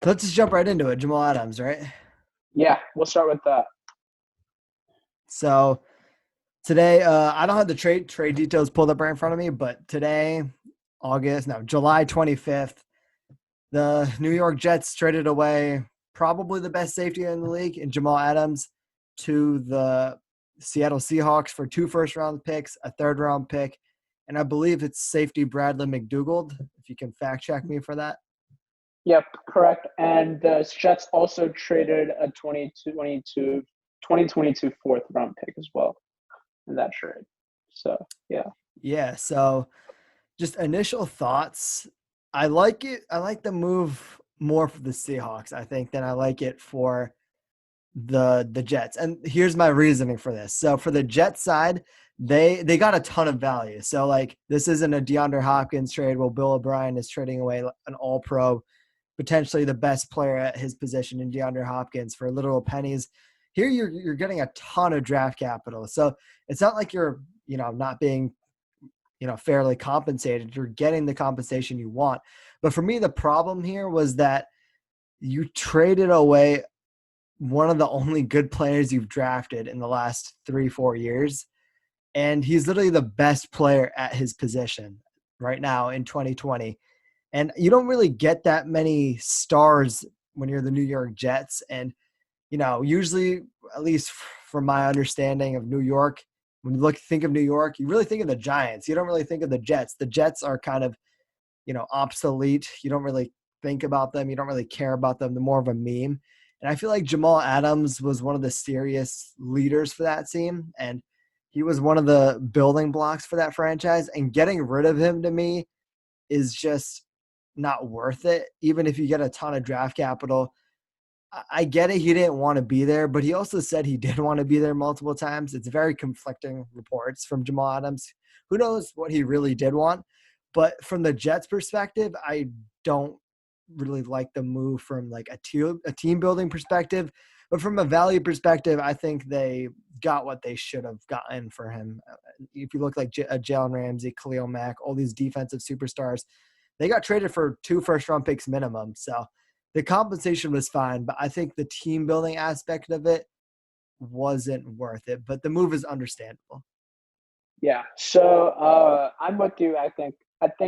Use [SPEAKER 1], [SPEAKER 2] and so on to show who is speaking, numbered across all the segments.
[SPEAKER 1] let's just jump right into it. Jamal Adams, right?
[SPEAKER 2] Yeah, we'll start with that.
[SPEAKER 1] So today, I don't have the trade details pulled up right in front of me, but today, July 25th, the New York Jets traded away probably the best safety in the league in Jamal Adams to the Seattle Seahawks for 2 first-round picks, a third-round pick, and I believe it's safety Bradley McDougald, if you can fact check me for that.
[SPEAKER 2] Yep, correct. And the Jets also traded a 2022 fourth round pick as well in that trade. So, yeah.
[SPEAKER 1] Yeah, so just initial thoughts. I like it. I like the move more for the Seahawks, I think, than I like it for the Jets. And here's my reasoning for this. So for the Jets side, they got a ton of value. So like this isn't a DeAndre Hopkins trade where Bill O'Brien is trading away an all-pro, potentially the best player at his position in DeAndre Hopkins for literal pennies. Here you're getting a ton of draft capital. So it's not like you're, not being fairly compensated. You're getting the compensation you want. But for me, the problem here was that you traded away one of the only good players you've drafted in the last 3-4 years. And he's literally the best player at his position right now in 2020. And you don't really get that many stars when you're the New York Jets. And, usually, at least from my understanding of New York, when you think of New York, you really think of the Giants. You don't really think of the Jets. The Jets are kind of, obsolete. You don't really think about them. You don't really care about them. They're more of a meme. And I feel like Jamal Adams was one of the serious leaders for that team. And he was one of the building blocks for that franchise. And getting rid of him to me is just not worth it. Even if you get a ton of draft capital, I get it. He didn't want to be there, but he also said he did want to be there multiple times. It's very conflicting reports from Jamal Adams. Who knows what he really did want? But from the Jets' perspective, I don't really like the move from like a team building perspective. But from a value perspective, I think they got what they should have gotten for him. If you look like Jalen Ramsey, Khalil Mack, all these defensive superstars, they got traded for 2 first-round picks minimum. So the compensation was fine, but I think the team building aspect of it wasn't worth it. But the move is understandable.
[SPEAKER 2] Yeah. So I'm with you. I think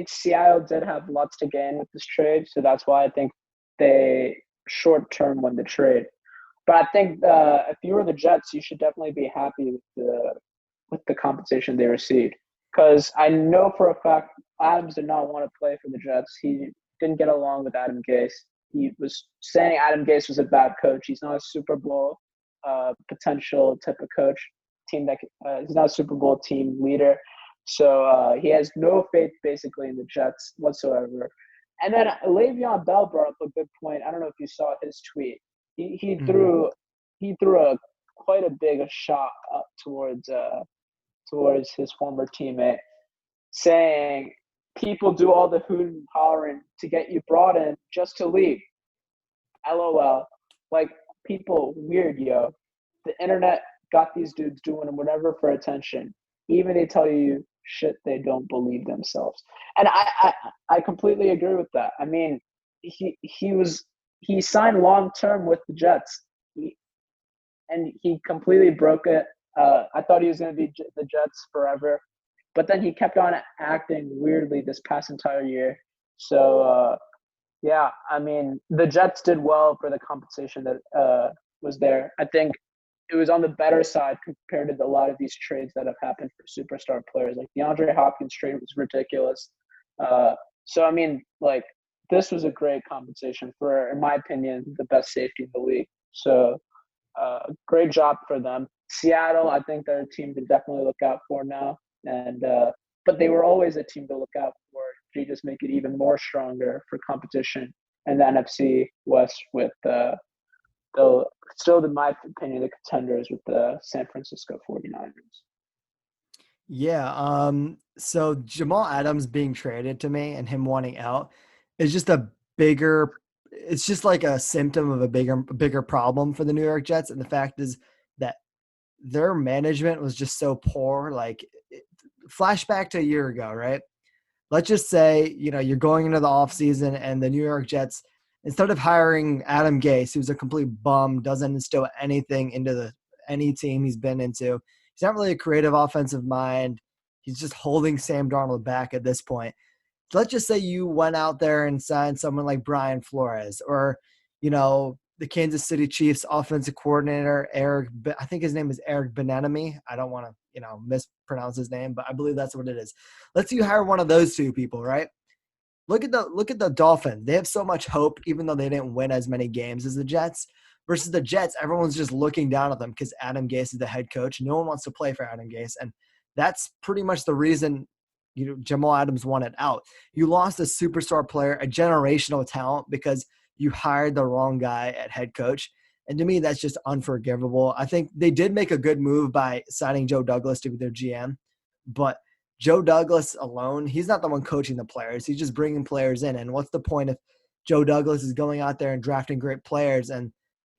[SPEAKER 2] Seattle did have lots to gain with this trade, so that's why I think they short term won the trade. But I think if you were the Jets, you should definitely be happy with the compensation they received. Because I know for a fact Adams did not want to play for the Jets. He didn't get along with Adam Gase. He was saying Adam Gase was a bad coach. He's not a Super Bowl potential type of coach. He's not a Super Bowl team leader. So he has no faith basically in the Jets whatsoever. And then Le'Veon Bell brought up a good point. I don't know if you saw his tweet. He threw a quite a big shot up towards his former teammate, saying people do all the hooting and hollering to get you brought in just to leave. LOL. Like, people weird, yo. The internet got these dudes doing whatever for attention. Even they tell you shit they don't believe themselves. And I completely agree with that. I mean, he signed long term with the Jets. And he completely broke it. I thought he was going to be the Jets forever, but then he kept on acting weirdly this past entire year. So yeah, I mean, the Jets did well for the compensation that was there. I think it was on the better side compared to a lot of these trades that have happened for superstar players. Like the DeAndre Hopkins trade was ridiculous. So I mean, like, this was a great compensation for, in my opinion, the best safety in the league. So great job for them. Seattle, I think they're a team to definitely look out for now. And but they were always a team to look out for. They just make it even more stronger for competition and the NFC West with still, in my opinion, the contenders with the San Francisco 49ers.
[SPEAKER 1] Yeah. So Jamal Adams being traded to me and him wanting out is just it's just like a symptom of a bigger problem for the New York Jets. And the fact is that their management was just so poor. Like, flashback to a year ago, right? Let's just say, you're going into the offseason and the New York Jets Instead of hiring Adam Gase, who's a complete bum, doesn't instill anything into any team he's been into. He's not really a creative offensive mind. He's just holding Sam Darnold back at this point. Let's just say you went out there and signed someone like Brian Flores, or, the Kansas City Chiefs offensive coordinator, I think his name is Eric Bieniemy. I don't want to, mispronounce his name, but I believe that's what it is. Let's say you hire one of those two people, right? Look at the Dolphins. They have so much hope, even though they didn't win as many games as the Jets. Versus the Jets, everyone's just looking down at them because Adam Gase is the head coach. No one wants to play for Adam Gase, and that's pretty much the reason Jamal Adams wanted out. You lost a superstar player, a generational talent, because you hired the wrong guy at head coach. And to me, that's just unforgivable. I think they did make a good move by signing Joe Douglas to be their GM, but Joe Douglas alone, he's not the one coaching the players. He's just bringing players in. And what's the point if Joe Douglas is going out there and drafting great players, and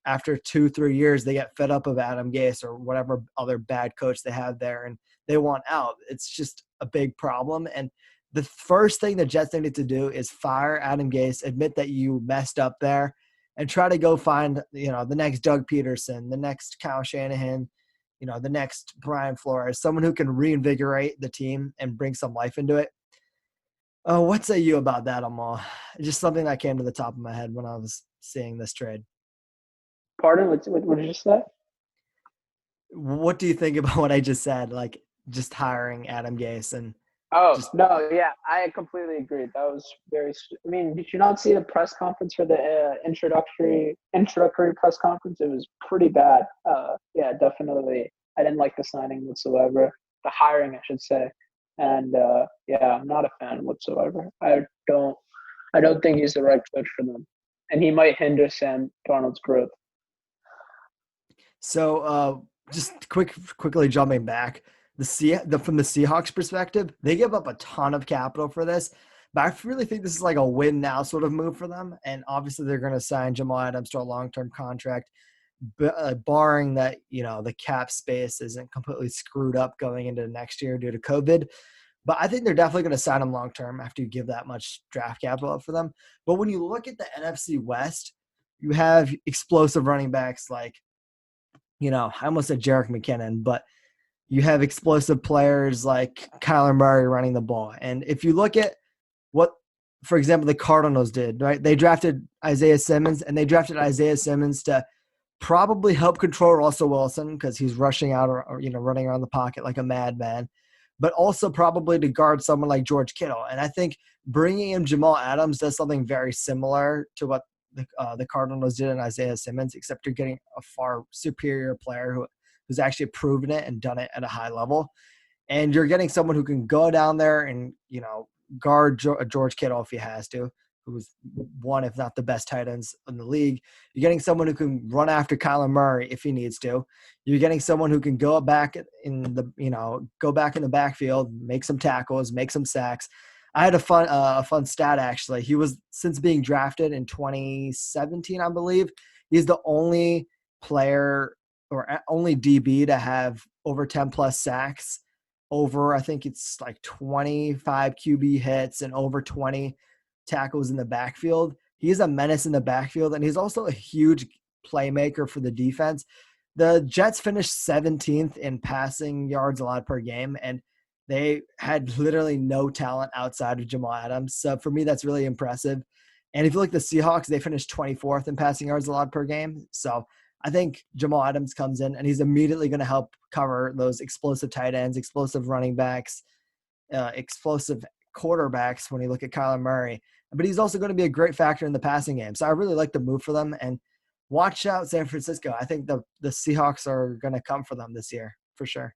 [SPEAKER 1] after 2-3 years they get fed up of Adam Gase or whatever other bad coach they have there and they want out? It's just a big problem. And the first thing the Jets needed to do is fire Adam Gase, admit that you messed up there, and try to go find, the next Doug Peterson, the next Kyle Shanahan, the next Brian Flores, someone who can reinvigorate the team and bring some life into it. Oh, what say you about that, Amal? Just something that came to the top of my head when I was seeing this trade.
[SPEAKER 2] Pardon? What did you say?
[SPEAKER 1] What do you think about what I just said? Like, just hiring Adam Gase and
[SPEAKER 2] no, yeah, I completely agree. That was very. I mean, did you not see the press conference for the introductory press conference? It was pretty bad. Yeah, definitely. I didn't like the signing whatsoever. The hiring, I should say. And yeah, I'm not a fan whatsoever. I don't think he's the right coach for them, and he might hinder Sam Darnold's growth.
[SPEAKER 1] So, just quickly jumping back. From the Seahawks perspective, they give up a ton of capital for this, but I really think this is like a win now sort of move for them. And obviously they're going to sign Jamal Adams to a long-term contract, barring that, the cap space isn't completely screwed up going into next year due to COVID. But I think they're definitely going to sign him long-term after you give that much draft capital up for them. But when you look at the NFC West, you have explosive running backs like, I almost said Jerick McKinnon, but you have explosive players like Kyler Murray running the ball. And if you look at what, for example, the Cardinals did, right? They drafted Isaiah Simmons, and they drafted Isaiah Simmons to probably help control Russell Wilson because he's rushing out or running around the pocket like a madman, but also probably to guard someone like George Kittle. And I think bringing in Jamal Adams does something very similar to what the Cardinals did in Isaiah Simmons, except you're getting a far superior player who's actually proven it and done it at a high level. And you're getting someone who can go down there and, guard George Kittle if he has to, who's one, if not the best tight ends in the league. You're getting someone who can run after Kyler Murray if he needs to. You're getting someone who can go back in the backfield, make some tackles, make some sacks. I had a fun stat, actually. He was, since being drafted in 2017, I believe, he's the only player or only DB to have over 10 plus sacks, over, I think it's like 25 QB hits and over 20 tackles in the backfield. He's a menace in the backfield, and he's also a huge playmaker for the defense. The Jets finished 17th in passing yards allowed per game, and they had literally no talent outside of Jamal Adams. So for me, that's really impressive. And if you look at the Seahawks, they finished 24th in passing yards allowed per game. So I think Jamal Adams comes in and he's immediately going to help cover those explosive tight ends, explosive running backs, explosive quarterbacks when you look at Kyler Murray. But he's also going to be a great factor in the passing game. So I really like the move for them. And watch out San Francisco. I think the Seahawks are going to come for them this year for sure.